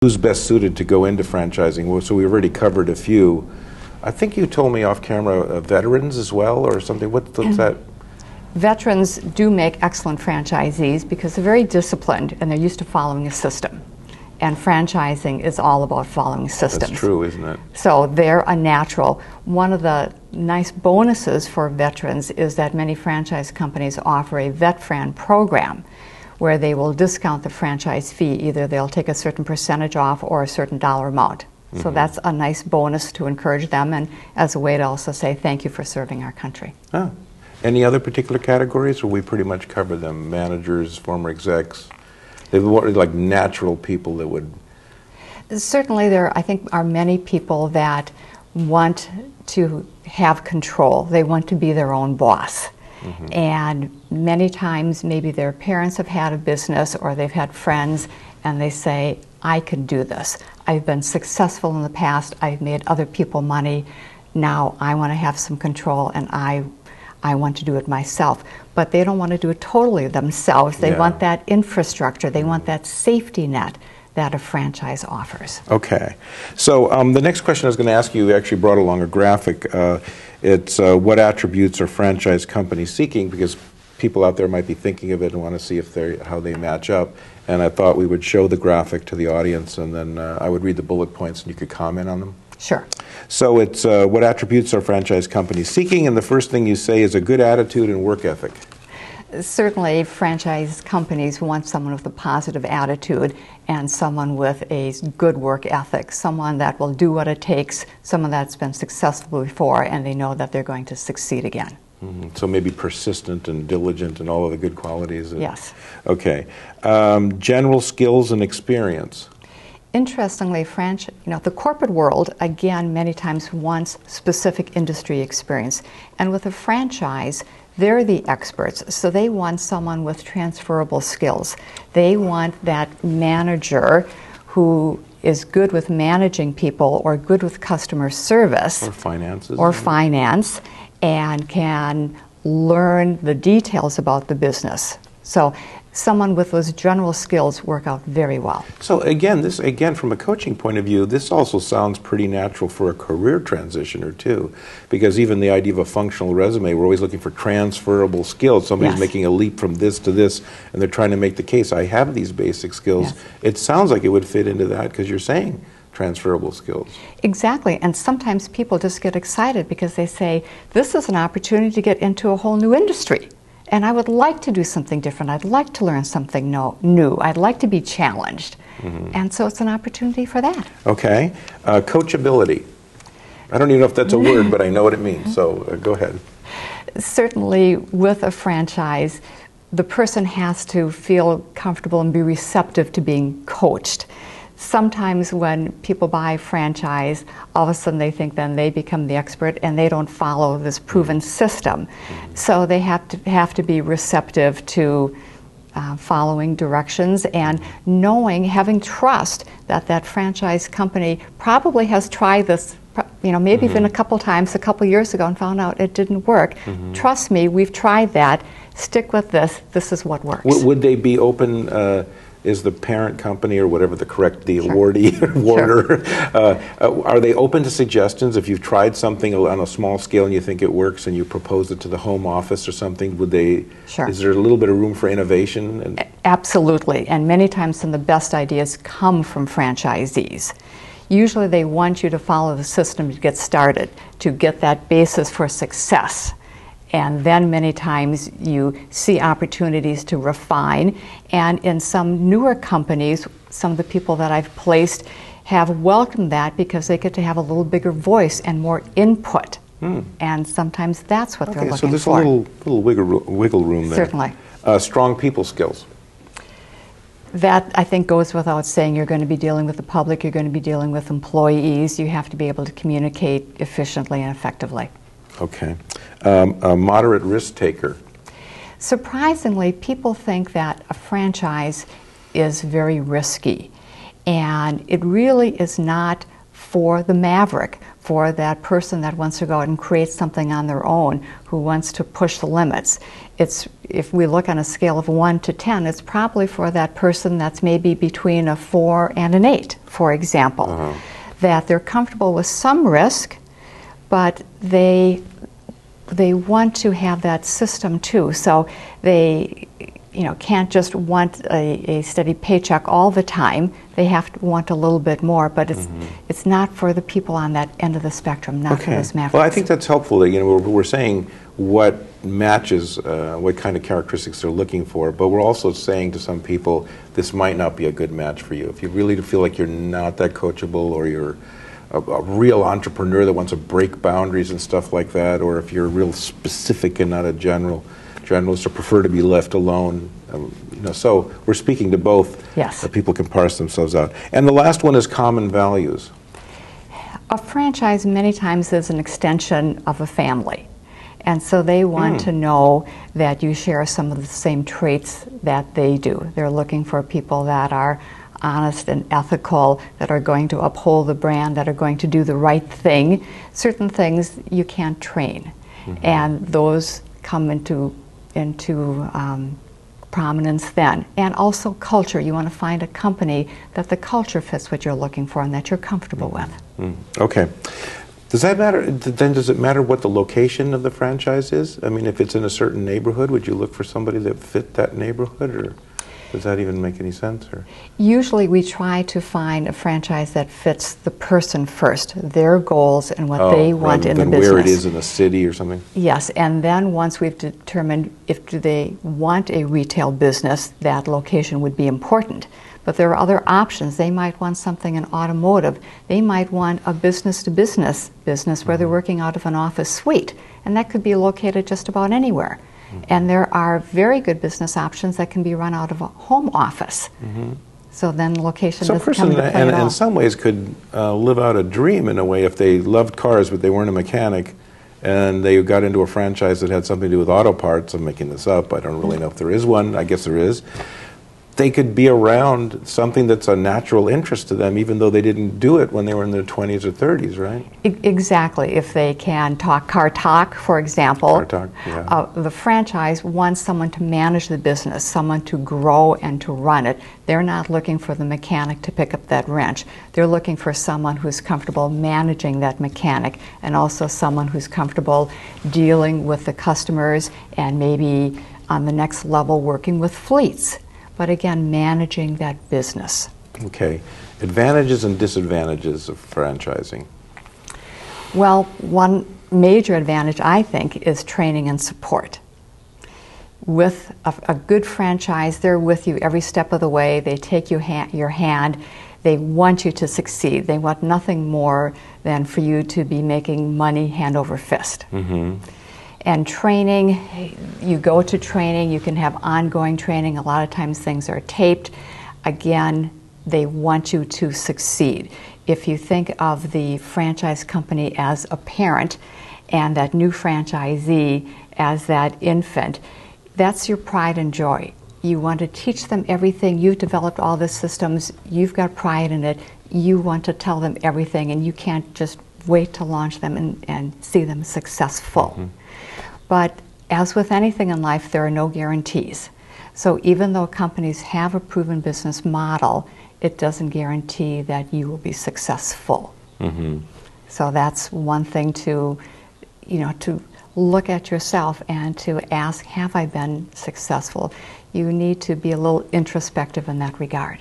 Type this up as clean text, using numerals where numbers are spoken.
Who's best suited to go into franchising? Well, so we already covered a few. I think you told me off camera veterans as well or something. What's that? Veterans do make excellent franchisees because they're very disciplined and they're used to following a system. And franchising is all about following systems. That's true, isn't it? So they're a natural. One of the nice bonuses for veterans is that many franchise companies offer a VetFran program where they will discount the franchise fee. Either they'll take a certain percentage off or a certain dollar amount. So that's a nice bonus to encourage them and as a way to also say thank you for serving our country. Oh. Any other particular categories, or we pretty much cover them? Managers, former execs? They were like natural people that would... Certainly there, I think, are many people that want to have control. They want to be their own boss. And many times maybe their parents have had a business or they've had friends and they say, I can do this. I've been successful in the past. I've made other people money. Now I want to have some control and I want to do it myself. But they don't want to do it totally themselves. They want that infrastructure. They want that safety net that a franchise offers. Okay. So the next question I was going to ask you actually brought along a graphic. It's what attributes are franchise companies seeking, because people out there might be thinking of it and want to see if how they match up. And I thought we would show the graphic to the audience and then I would read the bullet points and you could comment on them. Sure. So it's what attributes are franchise companies seeking, and the first thing you say is a good attitude and work ethic. Certainly, franchise companies want someone with a positive attitude and someone with a good work ethic, someone that will do what it takes, someone that's been successful before, and they know that they're going to succeed again. So maybe persistent and diligent and all of the good qualities. Yes. Okay. General skills and experience. Interestingly, the corporate world, again, many times wants specific industry experience. And with a franchise, they're the experts, so they want someone with transferable skills. They want that manager who is good with managing people or good with customer service. Or finances. Or finance, and can learn the details about the business. So someone with those general skills work out very well. So again, from a coaching point of view, this also sounds pretty natural for a career transitioner too, because even the idea of a functional resume, we're always looking for transferable skills. Somebody's making a leap from this to this, and they're trying to make the case, I have these basic skills. It sounds like it would fit into that because you're saying transferable skills. Exactly, and sometimes people just get excited because they say, this is an opportunity to get into a whole new industry. And I would like to do something different. I'd like to learn something new. I'd like to be challenged. And so it's an opportunity for that. Okay. Coachability. I don't even know if that's a word, but I know what it means. So go ahead. Certainly with a franchise, the person has to feel comfortable and be receptive to being coached. Sometimes when people buy a franchise, all of a sudden they think then they become the expert and they don't follow this proven system. So they have to be receptive to following directions and having trust that that franchise company probably has tried this, maybe even a couple times, a couple years ago and found out it didn't work. Trust me, we've tried that. Stick with this. This is what works. Would they be open? Is the parent company or whatever the awardee or awarder, are they open to suggestions? If you've tried something on a small scale and you think it works and you propose it to the home office or something, would they, is there a little bit of room for innovation? Absolutely, and many times some of the best ideas come from franchisees. Usually they want you to follow the system to get started, to get that basis for success. And then many times you see opportunities to refine. And in some newer companies, some of the people that I've placed have welcomed that because they get to have a little bigger voice and more input. And sometimes that's what they're looking for. So there's a little wiggle room there. Certainly. Strong people skills. That, I think, goes without saying. You're going to be dealing with the public. You're going to be dealing with employees. You have to be able to communicate efficiently and effectively. Okay. A moderate risk taker. Surprisingly, people think that a franchise is very risky, and it really is not for the maverick, for that person that wants to go out and create something on their own, who wants to push the limits. If we look on a scale of 1 to 10, it's probably for that person that's maybe between a 4 and an 8, for example. That they're comfortable with some risk, but they want to have that system too. So they can't just want a steady paycheck all the time. They have to want a little bit more, but it's not for the people on that end of the spectrum, not for those mavericks. Well, I think that's helpful that we're saying what matches what kind of characteristics they're looking for, but we're also saying to some people this might not be a good match for you. If you really feel like you're not that coachable, or you're a real entrepreneur that wants to break boundaries and stuff like that, or if you're real specific and not a generalist, or prefer to be left alone. So we're speaking to both. Yes. That people can parse themselves out. And the last one is common values. A franchise many times is an extension of a family. And so they want to know that you share some of the same traits that they do. They're looking for people that are honest and ethical, that are going to uphold the brand, that are going to do the right thing. Certain things you can't train. And those come into prominence then. And also culture. You want to find a company that the culture fits what you're looking for and that you're comfortable with. Okay. Does that matter? Then does it matter what the location of the franchise is? I mean, if it's in a certain neighborhood, would you look for somebody that fit that neighborhood, or does that even make any sense? Or usually we try to find a franchise that fits the person first, their goals and what they want in the business. Where it is in the city or something? Yes, and then once we've determined if they want a retail business, that location would be important. But there are other options. They might want something in automotive. They might want a business-to-business business where they're working out of an office suite, and that could be located just about anywhere. And there are very good business options that can be run out of a home office. So then location doesn't come into play at all. And in some ways could live out a dream in a way if they loved cars but they weren't a mechanic, and they got into a franchise that had something to do with auto parts. I'm making this up. I don't really know if there is one. I guess there is. They could be around something that's a natural interest to them, even though they didn't do it when they were in their 20s or 30s, right? Exactly. If they can talk car talk, for example, car talk, yeah. The franchise wants someone to manage the business, someone to grow and to run it. They're not looking for the mechanic to pick up that wrench. They're looking for someone who's comfortable managing that mechanic, and also someone who's comfortable dealing with the customers and maybe on the next level working with fleets. But again, managing that business. Okay. Advantages and disadvantages of franchising. Well, one major advantage, I think, is training and support. With a good franchise, they're with you every step of the way. They take your hand. They want you to succeed. They want nothing more than for you to be making money hand over fist. And training, you go to training, you can have ongoing training. A lot of times things are taped. Again, they want you to succeed. If you think of the franchise company as a parent and that new franchisee as that infant, that's your pride and joy. You want to teach them everything. You've developed all the systems. You've got pride in it. You want to tell them everything, and you can't just wait to launch them and see them successful. But as with anything in life, there are no guarantees. So even though companies have a proven business model, it doesn't guarantee that you will be successful. So that's one thing to look at yourself and to ask, have I been successful? You need to be a little introspective in that regard.